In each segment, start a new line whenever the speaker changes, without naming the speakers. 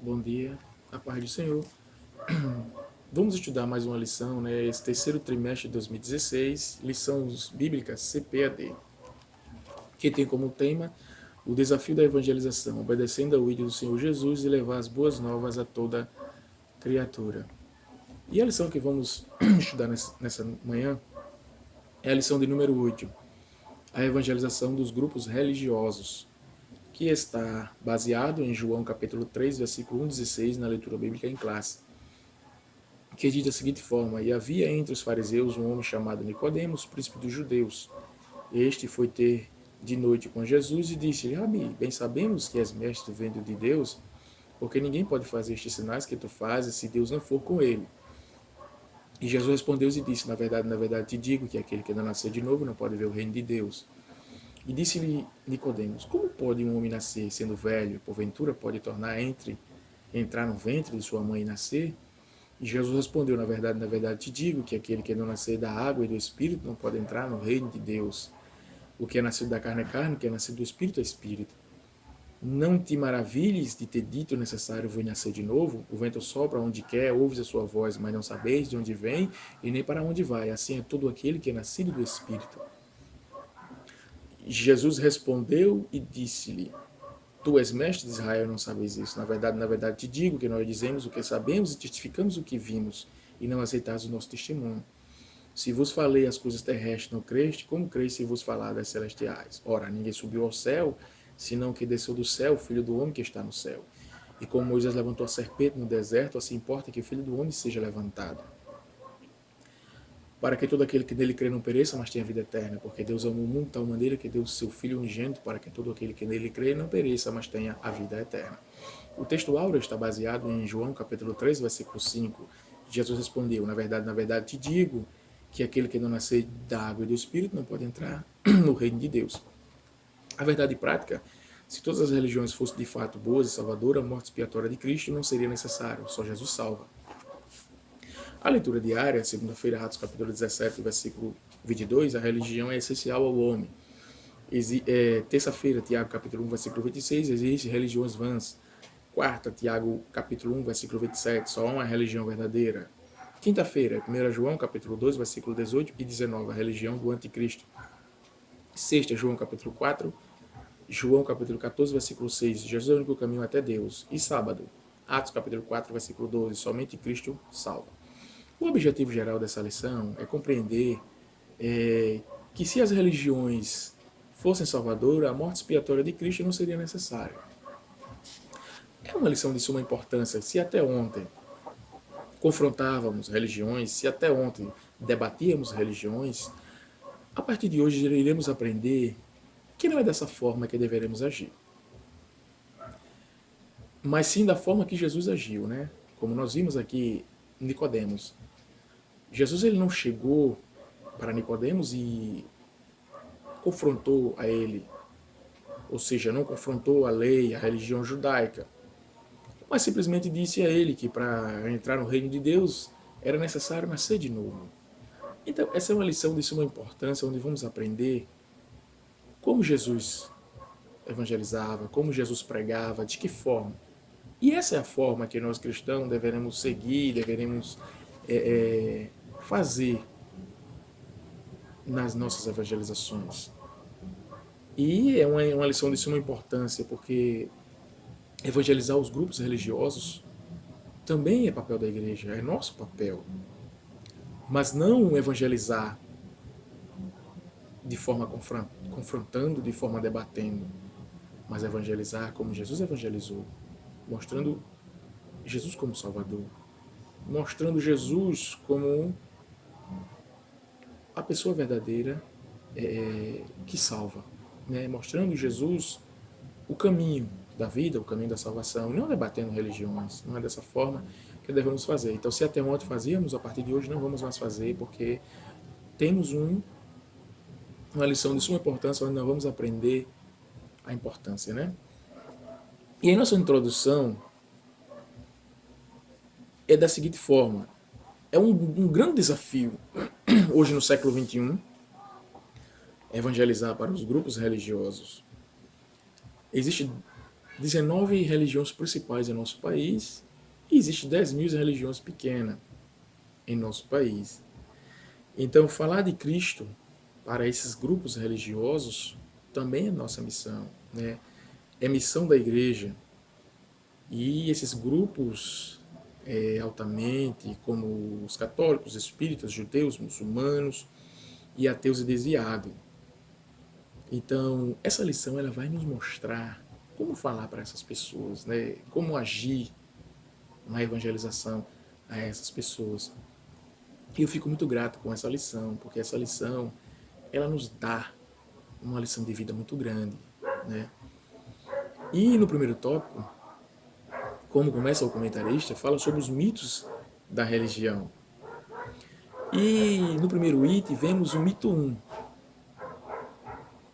Bom dia, a paz do Senhor. Vamos estudar mais uma lição, né? Esse terceiro trimestre de 2016, lições bíblicas CPAD, que tem como tema o desafio da evangelização, obedecendo ao ídolo do Senhor Jesus e levar as boas novas a toda criatura. E a lição que vamos estudar nessa manhã é a lição de número 8, a evangelização dos grupos religiosos, que está baseado em João capítulo 3, versículo 1,16, na leitura bíblica em classe, que diz da seguinte forma: E havia entre os fariseus um homem chamado Nicodemos, príncipe dos judeus. Este foi ter de noite com Jesus e disse-lhe: Rabi, bem sabemos que és mestre vindo de Deus, porque ninguém pode fazer estes sinais que tu fazes se Deus não for com ele. E Jesus respondeu e disse: na verdade te digo que aquele que não nascer de novo não pode ver o reino de Deus. E disse-lhe Nicodemos: Como pode um homem nascer sendo velho? Porventura pode entrar no ventre de sua mãe e nascer? E Jesus respondeu: na verdade te digo que aquele que não nascer da água e do Espírito não pode entrar no reino de Deus. O que é nascido da carne é carne, o que é nascido do Espírito é Espírito. Não te maravilhes de ter dito necessário vou nascer de novo? O vento sopra onde quer, ouves a sua voz, mas não sabeis de onde vem e nem para onde vai. Assim é todo aquele que é nascido do Espírito. Jesus respondeu e disse-lhe: Tu és mestre de Israel e não sabes isso. Na verdade te digo que nós dizemos o que sabemos e testificamos o que vimos, e não aceitais o nosso testemunho. Se vos falei as coisas terrestres, não creste, como creis se vos falar das celestiais? Ora, ninguém subiu ao céu, senão que desceu do céu o Filho do Homem que está no céu. E como Moisés levantou a serpente no deserto, assim importa que o Filho do Homem seja levantado, para que todo aquele que nele crê não pereça, mas tenha vida eterna, porque Deus amou o mundo de tal maneira que deu o seu Filho unigênito, para que todo aquele que nele crê não pereça, mas tenha a vida eterna. O texto áureo está baseado em João capítulo 3, versículo 5. Jesus respondeu: na verdade te digo que aquele que não nascer da água e do Espírito não pode entrar no reino de Deus. A verdade prática: se todas as religiões fossem de fato boas e salvadoras, a morte expiatória de Cristo não seria necessária, só Jesus salva. A leitura diária, segunda-feira, Atos capítulo 17, versículo 22, a religião é essencial ao homem. Terça-feira, Tiago capítulo 1, versículo 26, existem religiões vãs. Quarta, Tiago capítulo 1, versículo 27, só há uma religião verdadeira. Quinta-feira, 1 João capítulo 2, versículo 18 e 19, a religião do anticristo. Sexta, João capítulo 4, João capítulo 14, versículo 6, Jesus é o único caminho até Deus. E sábado, Atos capítulo 4, versículo 12, somente Cristo salva. O objetivo geral dessa lição é compreender que se as religiões fossem salvadoras, a morte expiatória de Cristo não seria necessária. É uma lição de suma importância. Se até ontem confrontávamos religiões, se até ontem debatíamos religiões, a partir de hoje iremos aprender que não é dessa forma que deveremos agir, mas sim da forma que Jesus agiu, né? Como nós vimos aqui Nicodemos. Jesus ele não chegou para Nicodemos e confrontou a ele, ou seja, não confrontou a lei, a religião judaica, mas simplesmente disse a ele que para entrar no reino de Deus era necessário nascer de novo. Então, essa é uma lição de suma importância, onde vamos aprender como Jesus evangelizava, como Jesus pregava, de que forma. E essa é a forma que nós cristãos deveremos seguir, deveremos fazer nas nossas evangelizações. E é uma lição de suma importância, porque evangelizar os grupos religiosos também é papel da igreja, é nosso papel. Mas não evangelizar de forma confrontando, de forma debatendo, mas evangelizar como Jesus evangelizou, mostrando Jesus como Salvador, mostrando Jesus como a pessoa verdadeira que salva, né? Mostrando Jesus o caminho da vida, o caminho da salvação, e não debatendo religiões. Não é dessa forma que devemos fazer. Então, se até ontem fazíamos, a partir de hoje não vamos mais fazer, porque temos uma lição de suma importância, onde nós vamos aprender a importância, né? E a nossa introdução é da seguinte forma: é um grande desafio hoje no século XXI evangelizar para os grupos religiosos. Existem 19 religiões principais em nosso país e existe 10 mil religiões pequenas em nosso país. Então, falar de Cristo para esses grupos religiosos também é nossa missão, né? É missão da igreja. E esses grupos altamente, como os católicos, espíritas, judeus, muçulmanos e ateus e desviados. Então, essa lição ela vai nos mostrar como falar para essas pessoas, né? Como agir na evangelização a essas pessoas. E eu fico muito grato com essa lição, porque essa lição ela nos dá uma lição de vida muito grande, né? E no primeiro tópico, como começa o comentarista, fala sobre os mitos da religião. E no primeiro item vemos o mito 1.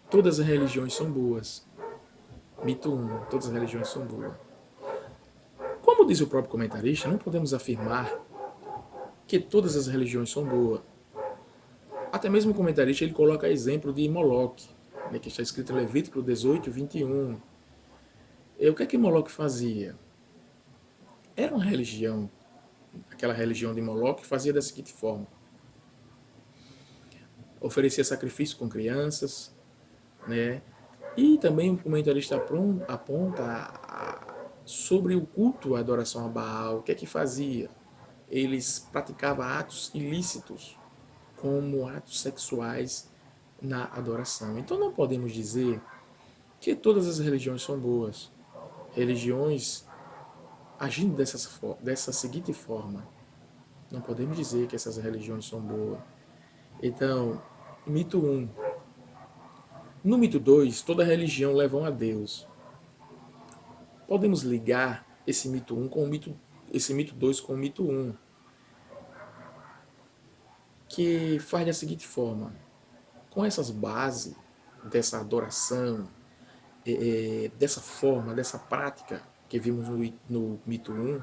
Todas as religiões são boas. Mito 1. Todas as religiões são boas. Como diz o próprio comentarista, não podemos afirmar que todas as religiões são boas. Até mesmo o comentarista ele coloca exemplo de Moloque, né, que está escrito em Levítico 18, 21. E o que é que Moloque fazia? Era uma religião, aquela religião de Moloque fazia da seguinte forma: oferecia sacrifício com crianças, né? E também o comentarista aponta sobre o culto à adoração a Baal. O que é que fazia? Eles praticavam atos ilícitos, como atos sexuais na adoração. Então não podemos dizer que todas as religiões são boas. Religiões agindo dessa seguinte forma. Não podemos dizer que essas religiões são boas. Então, mito 1. No mito 2, toda religião leva a Deus. Podemos ligar esse mito 1 com esse mito 2 com o mito 1, que faz da seguinte forma: com essas bases dessa adoração, dessa forma, dessa prática que vimos no mito 1,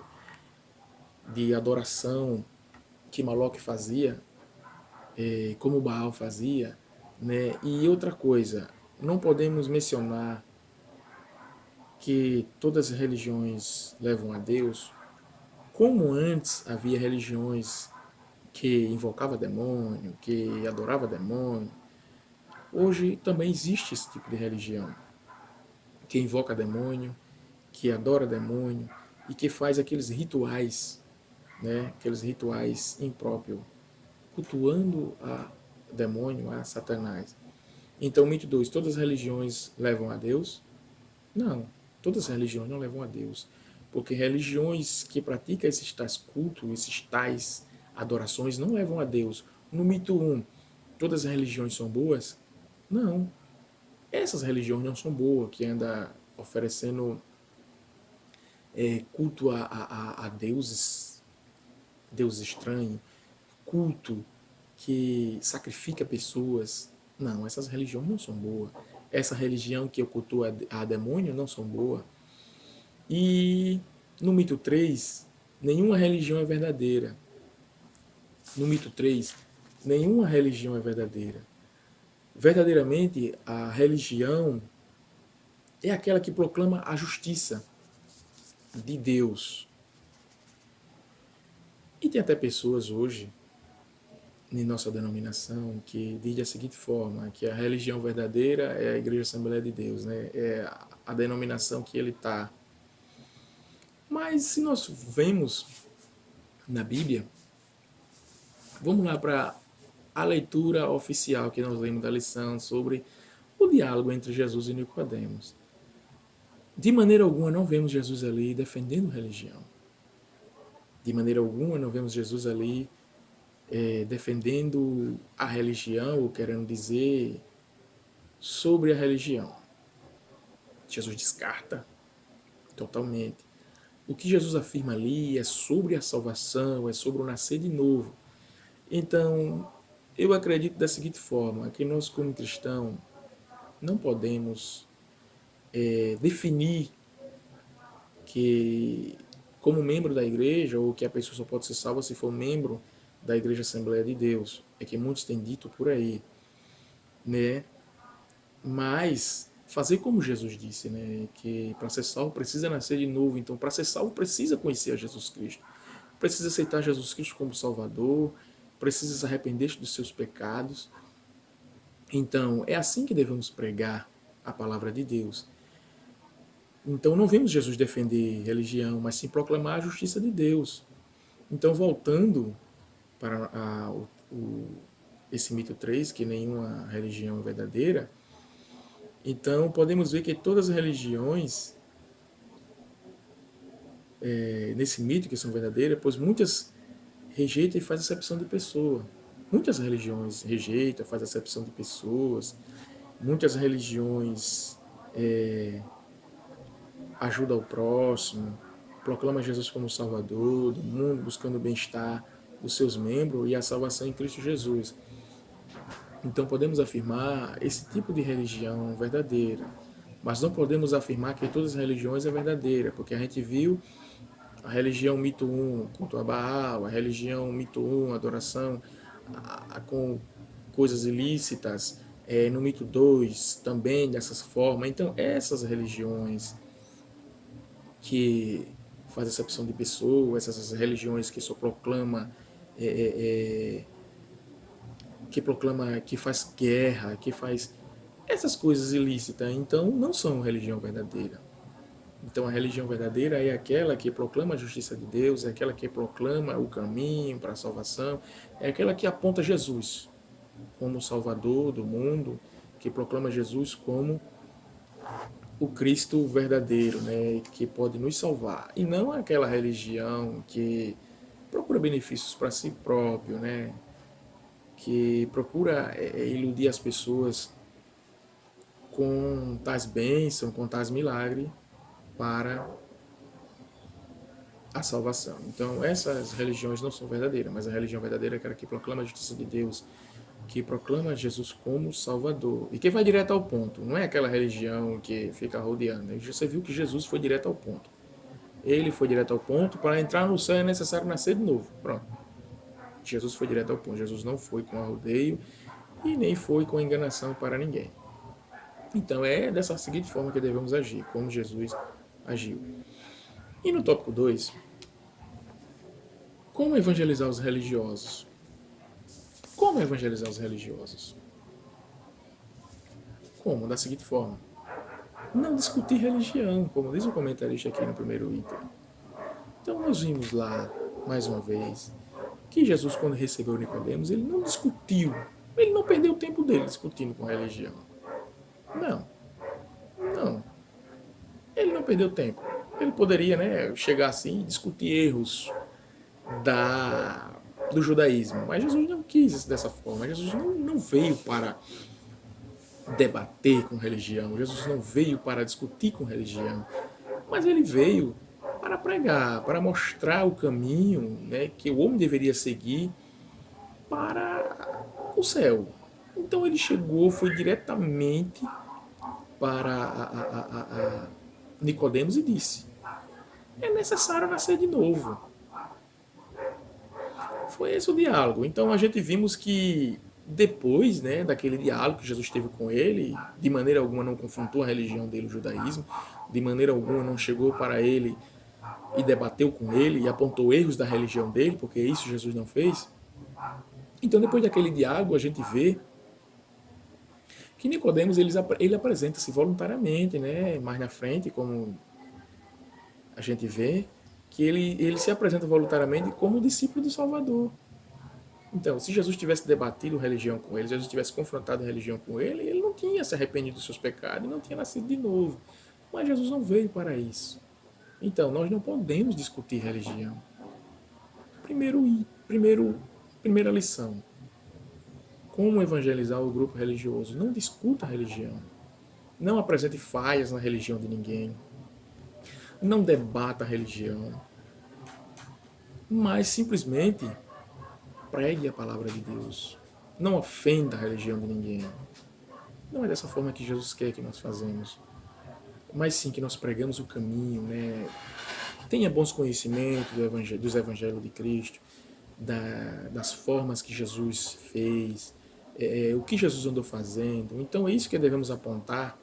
de adoração que Moloque fazia, como Baal fazia, né? E outra coisa, não podemos mencionar que todas as religiões levam a Deus, como antes havia religiões que invocava demônio, que adorava demônio. Hoje também existe esse tipo de religião, que invoca demônio, que adora demônio e que faz aqueles rituais, né? Aqueles rituais impróprios, cultuando a demônio, a Satanás. Então, mito 2, todas as religiões levam a Deus? Não, todas as religiões não levam a Deus. Porque religiões que praticam esses tais cultos, esses tais adorações, não levam a Deus. No mito 1, todas as religiões são boas? Não. Essas religiões não são boas, que anda oferecendo culto a deuses, deuses estranhos, culto que sacrifica pessoas. Não, essas religiões não são boas. Essa religião que cultua a demônio não são boas. E no mito 3, nenhuma religião é verdadeira. No mito 3, nenhuma religião é verdadeira. Verdadeiramente, a religião é aquela que proclama a justiça de Deus. E tem até pessoas hoje, em nossa denominação, que diz da seguinte forma, que a religião verdadeira é a Igreja Assembleia de Deus, né? É a denominação que ele está. Mas se nós vemos na Bíblia, vamos lá para a leitura oficial que nós lemos da lição sobre o diálogo entre Jesus e Nicodemos. De maneira alguma não vemos Jesus ali defendendo religião. De maneira alguma não vemos Jesus ali defendendo a religião ou querendo dizer sobre a religião. Jesus descarta totalmente. O que Jesus afirma ali é sobre a salvação, é sobre o nascer de novo. Então, eu acredito da seguinte forma, que nós como cristãos não podemos definir que como membro da igreja, ou que a pessoa só pode ser salva se for membro da Igreja Assembleia de Deus. É que muitos têm dito por aí, né? Mas fazer como Jesus disse, né? Que para ser salvo precisa nascer de novo. Então, para ser salvo precisa conhecer a Jesus Cristo. Precisa aceitar Jesus Cristo como Salvador, precisa se arrepender dos seus pecados. Então, é assim que devemos pregar a palavra de Deus. Então, não vemos Jesus defender religião, mas sim proclamar a justiça de Deus. Então, voltando para esse mito 3, que nenhuma religião é verdadeira, então podemos ver que todas as religiões, nesse mito que são verdadeiras, pois muitas rejeitam e fazem acepção de pessoa. Muitas religiões rejeitam, fazem acepção de pessoas. Muitas religiões ajudam o próximo, proclamam Jesus como Salvador do mundo, buscando o bem-estar dos seus membros e a salvação em Cristo Jesus. Então podemos afirmar esse tipo de religião verdadeira, mas não podemos afirmar que todas as religiões é verdadeira, porque a gente viu a religião mito 1, culto a Baal, a religião mito 1, adoração com coisas ilícitas, no mito 2 também dessas formas. Então essas religiões que fazem acepção de pessoas, essas religiões que só proclama que faz guerra, que faz essas coisas ilícitas, então não são religião verdadeira. Então a religião verdadeira é aquela que proclama a justiça de Deus, é aquela que proclama o caminho para a salvação, é aquela que aponta Jesus como o Salvador do mundo, que proclama Jesus como o Cristo verdadeiro, né, que pode nos salvar. E não aquela religião que procura benefícios para si próprio, né, que procura iludir as pessoas com tais bênçãos, com tais milagres para a salvação. Então, essas religiões não são verdadeiras, mas a religião verdadeira é aquela que proclama a justiça de Deus, que proclama Jesus como Salvador e que vai direto ao ponto. Não é aquela religião que fica rodeando. Você viu que Jesus foi direto ao ponto. Ele foi direto ao ponto. Para entrar no céu é necessário nascer de novo. Pronto. Jesus foi direto ao ponto. Jesus não foi com arrodeio e nem foi com enganação para ninguém. Então é dessa seguinte forma que devemos agir, como Jesus agiu. E no tópico 2, como evangelizar os religiosos? Como evangelizar os religiosos? Como? Da seguinte forma: não discutir religião, como diz o comentarista aqui no primeiro item. Então nós vimos lá, mais uma vez, que Jesus, quando recebeu Nicodemos, ele não discutiu, ele não perdeu o tempo dele discutindo com religião. Não, não. Ele não perdeu tempo. Ele poderia, né, chegar assim e discutir erros do judaísmo, mas Jesus não quis dessa forma. Jesus não veio para debater com religião, Jesus não veio para discutir com religião, mas ele veio para pregar, para mostrar o caminho, né, que o homem deveria seguir para o céu. Então ele chegou, foi diretamente para Nicodemos e disse: é necessário nascer de novo. Foi esse o diálogo. Então a gente vimos que depois, né, daquele diálogo que Jesus teve com ele, de maneira alguma não confrontou a religião dele, o judaísmo, de maneira alguma não chegou para ele e debateu com ele e apontou erros da religião dele, porque isso Jesus não fez. Então depois daquele diálogo a gente vê que Nicodemos ele apresenta-se voluntariamente, né, mais na frente, como a gente vê, que ele se apresenta voluntariamente como discípulo do Salvador. Então, se Jesus tivesse debatido religião com ele, se Jesus tivesse confrontado religião com ele, ele não tinha se arrependido dos seus pecados e não tinha nascido de novo. Mas Jesus não veio para isso. Então, nós não podemos discutir religião. Primeira lição. Como evangelizar o grupo religioso? Não discuta a religião. Não apresente falhas na religião de ninguém. Não debata a religião. Mas simplesmente pregue a palavra de Deus. Não ofenda a religião de ninguém. Não é dessa forma que Jesus quer que nós fazemos. Mas sim que nós pregamos o caminho, né? Tenha bons conhecimentos dos evangelhos de Cristo, das formas que Jesus fez, o que Jesus andou fazendo. Então é isso que devemos apontar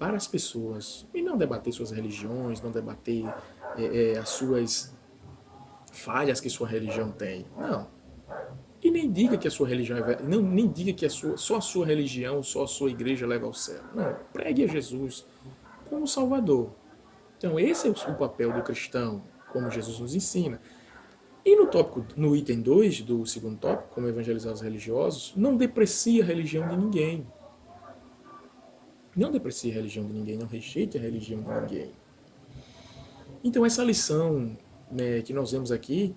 para as pessoas, e não debater suas religiões, não debater as suas falhas que sua religião tem. Não. E nem diga que a sua religião não, nem diga que só a sua religião, só a sua igreja leva ao céu. Não. Pregue a Jesus como Salvador. Então, esse é o papel do cristão, como Jesus nos ensina. E no item 2 do segundo tópico, como evangelizar os religiosos, não deprecie a religião de ninguém. Não deprecie a religião de ninguém, não rejeite a religião de ninguém. Então, essa lição, né, que nós vemos aqui,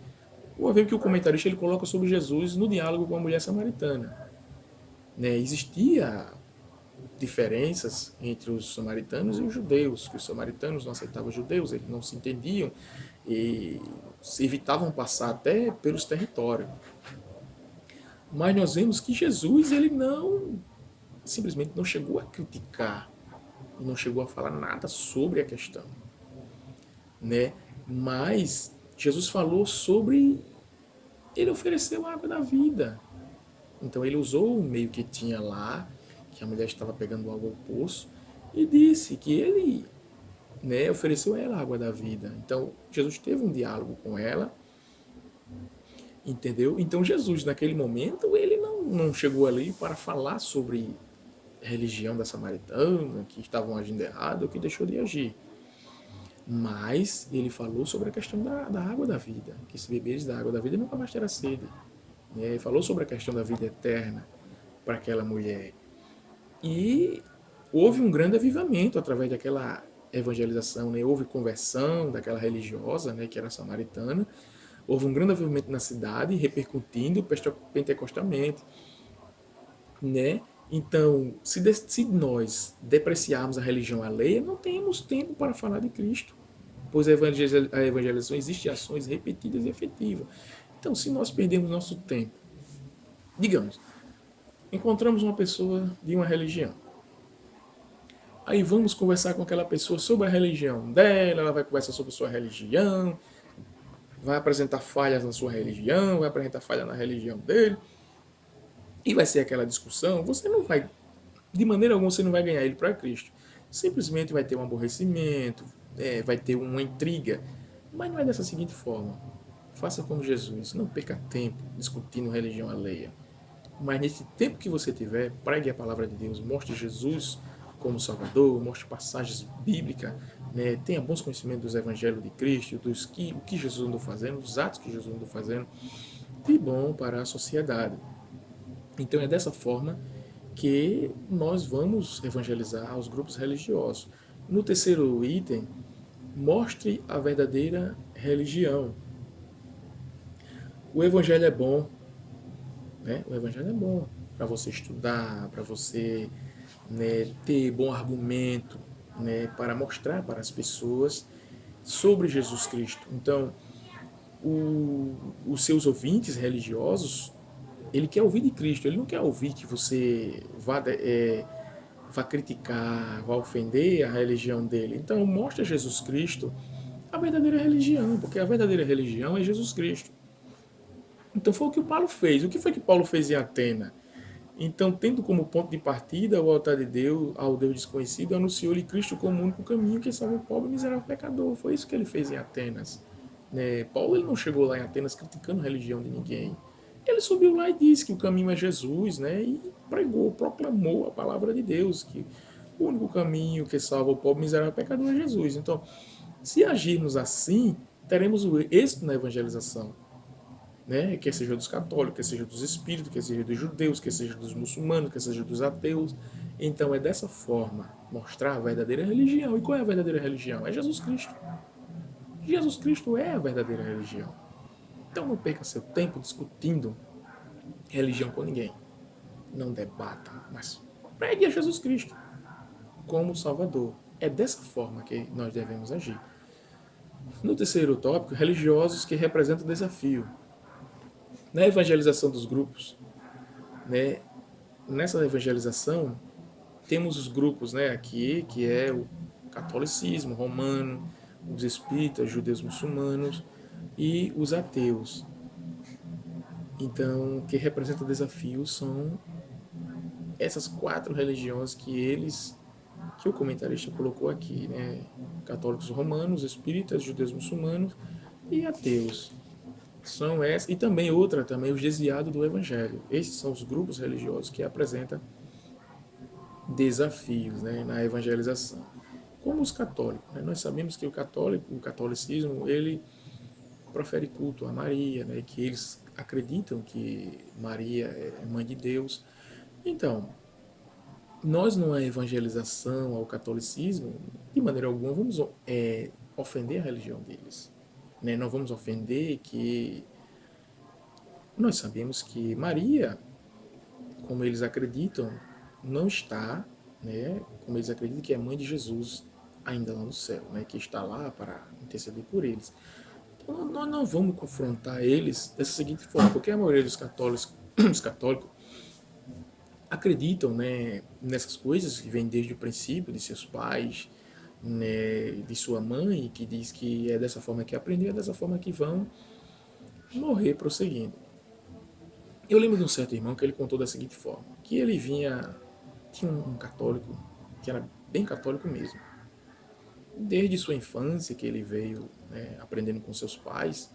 o ver que o comentarista ele coloca sobre Jesus no diálogo com a mulher samaritana. Né, existia diferenças entre os samaritanos e os judeus, que os samaritanos não aceitavam os judeus, eles não se entendiam e evitavam passar até pelos territórios. Mas nós vemos que Jesus ele não simplesmente não chegou a criticar, não chegou a falar nada sobre a questão, né? Mas Jesus falou sobre ele ofereceu a água da vida. Então ele usou o meio que tinha lá, que a mulher estava pegando água ao poço, e disse que ele, né, ofereceu a ela a água da vida. Então Jesus teve um diálogo com ela, entendeu? Então Jesus, naquele momento, ele não chegou ali para falar sobre a religião da samaritana, que estavam agindo errado ou que deixou de agir. Mas ele falou sobre a questão da água da vida, que se beberes da água da vida nunca mais terá sede. Ele falou sobre a questão da vida eterna para aquela mulher. E houve um grande avivamento através daquela evangelização, né? Houve conversão daquela religiosa, né, que era samaritana. Houve um grande avivamento na cidade, repercutindo pentecostalmente, né? Então, se nós depreciarmos a religião alheia, não temos tempo para falar de Cristo, pois a evangelização existe ações repetidas e efetivas. Então, se nós perdemos nosso tempo, digamos, encontramos uma pessoa de uma religião, aí vamos conversar com aquela pessoa sobre a religião dela, ela vai conversar sobre a sua religião, vai apresentar falhas na sua religião, vai apresentar falhas na religião dele, e vai ser aquela discussão, você não vai, de maneira alguma, você não vai ganhar ele para Cristo. Simplesmente vai ter um aborrecimento, vai ter uma intriga, mas não é dessa seguinte forma. Faça como Jesus, não perca tempo discutindo religião alheia. Mas nesse tempo que você tiver, pregue a palavra de Deus, mostre Jesus como Salvador, mostre passagens bíblicas, né? Tenha bons conhecimentos dos evangelhos de Cristo, o que Jesus andou fazendo, os atos que Jesus andou fazendo, de bom para a sociedade. Então é dessa forma que nós vamos evangelizar os grupos religiosos. No terceiro item, mostre a verdadeira religião. O evangelho é bom, né? O evangelho é bom para você estudar, para você, né, ter bom argumento, né, para mostrar para as pessoas sobre Jesus Cristo. Então, os seus ouvintes religiosos, ele quer ouvir de Cristo, ele não quer ouvir que você vá criticar, vá ofender a religião dele. Então, mostre a Jesus Cristo a verdadeira religião, porque a verdadeira religião é Jesus Cristo. Então foi o que o Paulo fez. O que foi que Paulo fez em Atena? Então, tendo como ponto de partida o altar de Deus, ao Deus desconhecido, anunciou-lhe Cristo como o único caminho que salva o pobre e miserável pecador. Foi isso que ele fez em Atenas. Né? Paulo ele não chegou lá em Atenas criticando a religião de ninguém. Ele subiu lá e disse que o caminho é Jesus, né? E pregou, proclamou a palavra de Deus, que o único caminho que salva o pobre e miserável pecador é Jesus. Então, se agirmos assim, teremos o êxito na evangelização, né? Quer seja dos católicos, quer seja dos espíritos, quer seja dos judeus, quer seja dos muçulmanos, quer seja dos ateus. Então é dessa forma mostrar a verdadeira religião. E qual é a verdadeira religião? É Jesus Cristo. Jesus Cristo é a verdadeira religião. Então não perca seu tempo discutindo religião com ninguém. Não debata, mas pregue a Jesus Cristo como Salvador. É dessa forma que nós devemos agir. No terceiro tópico, religiosos que representam desafio. Na evangelização dos grupos, né? Nessa evangelização, temos os grupos, né, aqui, que é o catolicismo romano, os espíritas, judeus muçulmanos e os ateus. Então, o que representa desafios são essas quatro religiões que eles que o comentarista colocou aqui, né? Católicos romanos, espíritas, judeus muçulmanos e ateus. São essas, e também outra, também os desviados do evangelho. Esses são os grupos religiosos que apresentam desafios, né, na evangelização. Como os católicos, né? Nós sabemos que o catolicismo, ele profere culto a Maria, né, que eles acreditam que Maria é mãe de Deus. Então, nós numa evangelização ao catolicismo, de maneira alguma vamos ofender a religião deles. Né? Não vamos ofender que nós sabemos que Maria, como eles acreditam, não está, né, como eles acreditam que é mãe de Jesus ainda lá no céu, né, que está lá para interceder por eles. Então, nós não vamos confrontar eles dessa seguinte forma, porque a maioria dos católicos, os católicos acreditam, né, nessas coisas que vêm desde o princípio de seus pais, né, de sua mãe, que diz que é dessa forma que aprendeu, é dessa forma que vão morrer prosseguindo. Eu lembro de um certo irmão que ele contou da seguinte forma, que ele tinha um católico, que era bem católico mesmo. Desde sua infância que ele veio, né, aprendendo com seus pais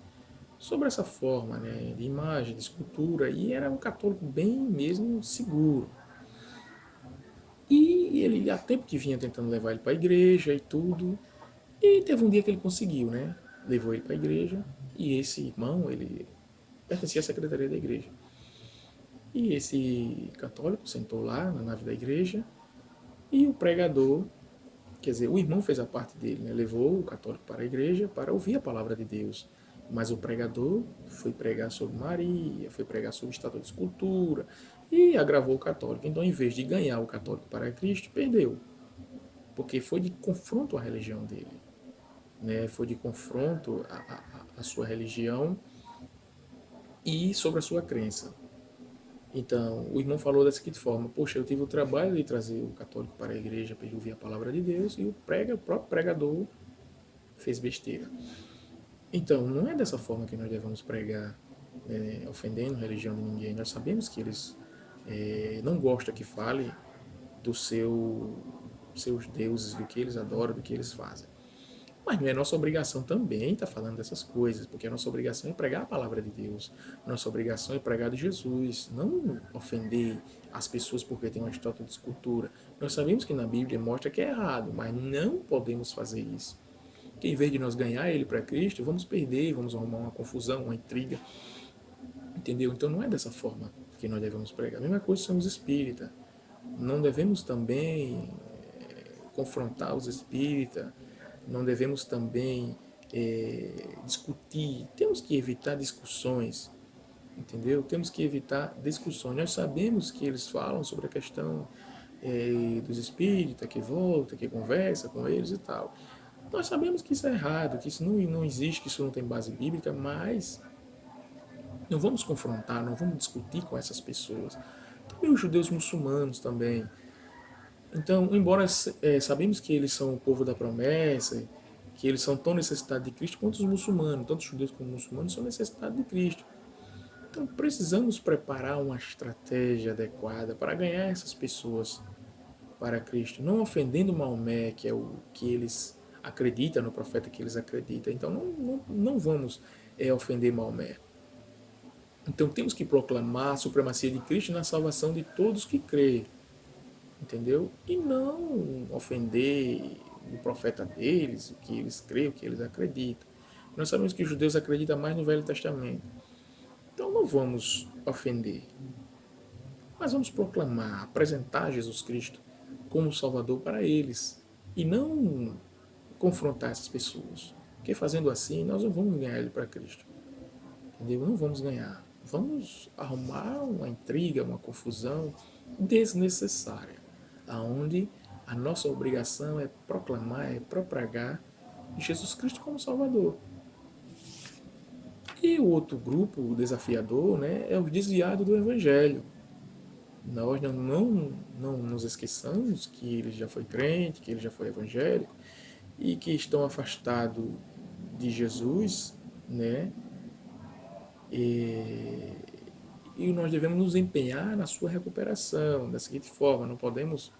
sobre essa forma, né, de imagem, de escultura, e era um católico bem mesmo seguro. E ele há tempo que vinha tentando levar ele para a igreja e tudo, e teve um dia que ele conseguiu, né? Levou ele para a igreja, e esse irmão, ele pertencia à secretaria da igreja. E esse católico sentou lá na nave da igreja, e o pregador, quer dizer, o irmão fez a parte dele, né? Levou o católico para a igreja para ouvir a palavra de Deus. Mas o pregador foi pregar sobre Maria, foi pregar sobre estátua de escultura e agravou o católico. Então, em vez de ganhar o católico para Cristo, perdeu, porque foi de confronto à religião dele, né? Foi de confronto à sua religião e sobre a sua crença. Então, o irmão falou da seguinte forma: poxa, eu tive o trabalho de trazer o católico para a igreja para ele ouvir a palavra de Deus e o próprio pregador fez besteira. Então, não é dessa forma que nós devemos pregar, né, ofendendo a religião de ninguém. Nós sabemos que eles não gostam que fale dos seus deuses, do que eles adoram, do que eles fazem. Mas não é nossa obrigação também estar falando dessas coisas, porque a nossa obrigação é pregar a palavra de Deus. Nossa obrigação é pregar de Jesus, não ofender as pessoas porque tem uma estátua de escultura. Nós sabemos que na Bíblia mostra que é errado, mas não podemos fazer isso. Que em vez de nós ganhar ele para Cristo, vamos perder, vamos arrumar uma confusão, uma intriga, entendeu? Então não é dessa forma que nós devemos pregar. A mesma coisa somos espíritas. Não devemos também confrontar os espíritas, não devemos também discutir, temos que evitar discussões, entendeu? Temos que evitar discussões. Nós sabemos que eles falam sobre a questão dos espíritas, que volta, que conversa com eles e tal. Nós sabemos que isso é errado, que isso não existe, que isso não tem base bíblica, mas não vamos confrontar, não vamos discutir com essas pessoas. Também os judeus muçulmanos também. Então, embora sabemos que eles são o povo da promessa, que eles são tão necessitados de Cristo quanto os muçulmanos, tanto os judeus como os muçulmanos são necessitados de Cristo. Então, precisamos preparar uma estratégia adequada para ganhar essas pessoas para Cristo, não ofendendo Maomé, que é o que eles acreditam, no profeta que eles acreditam. Então, não vamos ofender Maomé. Então, temos que proclamar a supremacia de Cristo na salvação de todos que creem, entendeu? E não ofender o profeta deles, o que eles creem, o que eles acreditam. Nós sabemos que os judeus acreditam mais no Velho Testamento. Então não vamos ofender, mas vamos proclamar, apresentar Jesus Cristo como Salvador para eles e não confrontar essas pessoas. Porque fazendo assim, nós não vamos ganhar ele para Cristo, entendeu? Não vamos ganhar. Vamos arrumar uma intriga, uma confusão desnecessária, aonde a nossa obrigação é proclamar, é propagar Jesus Cristo como Salvador. E o outro grupo, o desafiador, né, é o desviado do Evangelho. Nós não nos esqueçamos que ele já foi crente, que ele já foi evangélico e que estão afastados de Jesus, né? E, e nós devemos nos empenhar na sua recuperação da seguinte forma: não podemos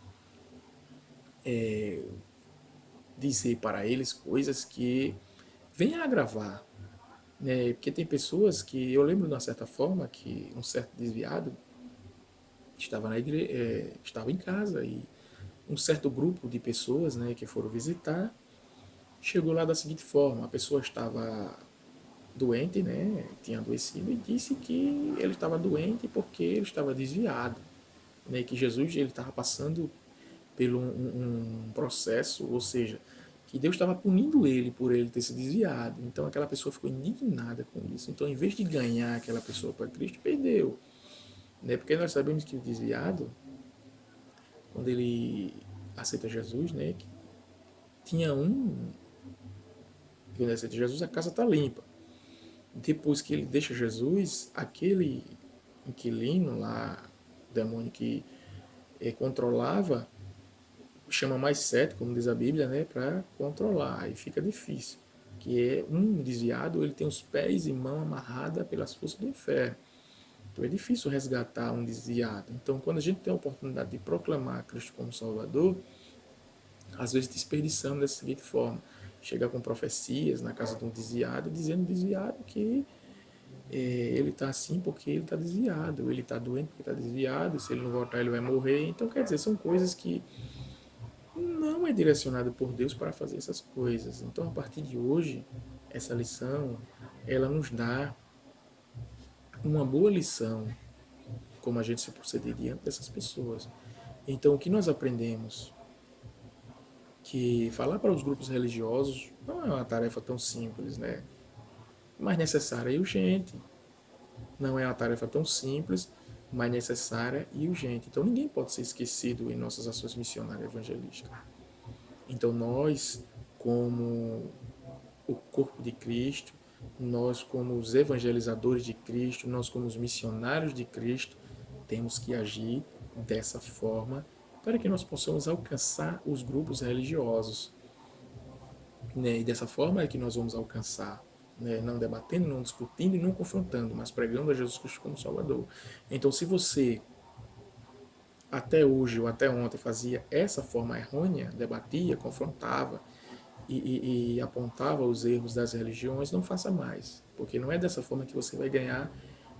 dizer para eles coisas que venham a agravar, né? Porque tem pessoas que eu lembro de uma certa forma que um certo desviado estava na estava em casa e um certo grupo de pessoas, né, que foram visitar, chegou lá da seguinte forma: a pessoa estava doente, né, tinha adoecido e disse que ele estava doente porque ele estava desviado, né, que Jesus ele estava passando pelo um processo, ou seja, que Deus estava punindo ele por ele ter se desviado. Então aquela pessoa ficou indignada com isso. Então, em vez de ganhar aquela pessoa para Cristo, perdeu, né? Porque nós sabemos que o desviado, quando ele aceita Jesus, né, tinha quando ele aceita Jesus, a casa está limpa. Depois que ele deixa Jesus, aquele inquilino lá, o demônio que controlava, chama mais sete, como diz a Bíblia, né, para controlar, e fica difícil. Que é um desviado, ele tem os pés e mão amarrada pelas forças do inferno. Então é difícil resgatar um desviado. Então, quando a gente tem a oportunidade de proclamar Cristo como Salvador, às vezes desperdiçamos dessa seguinte forma: chega com profecias na casa de um desviado, dizendo desviado que ele está assim porque ele está desviado, ele está doente porque está desviado, se ele não voltar ele vai morrer. Então, quer dizer, são coisas que não é direcionado por Deus para fazer essas coisas. Então, a partir de hoje, essa lição, ela nos dá uma boa lição como a gente se proceder diante dessas pessoas. Então, o que nós aprendemos? Que falar para os grupos religiosos não é uma tarefa tão simples, né? Mas necessária e urgente. Não é uma tarefa tão simples, mas necessária e urgente. Então, ninguém pode ser esquecido em nossas ações missionárias evangelísticas. Então, nós, como o corpo de Cristo, nós, como os evangelizadores de Cristo, nós, como os missionários de Cristo, temos que agir dessa forma para que nós possamos alcançar os grupos religiosos. Né? E dessa forma é que nós vamos alcançar. Né? Não debatendo, não discutindo e não confrontando, mas pregando a Jesus Cristo como Salvador. Então, se você até hoje ou até ontem fazia essa forma errônea, debatia, confrontava e apontava os erros das religiões, não faça mais, porque não é dessa forma que você vai ganhar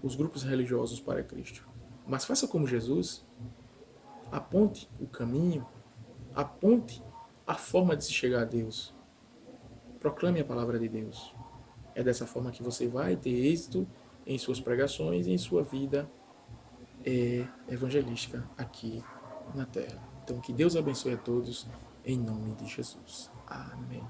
os grupos religiosos para Cristo. Mas faça como Jesus, aponte o caminho, aponte a forma de se chegar a Deus, proclame a palavra de Deus. É dessa forma que você vai ter êxito em suas pregações e em sua vida evangelística aqui na Terra. Então, que Deus abençoe a todos, em nome de Jesus. Amém.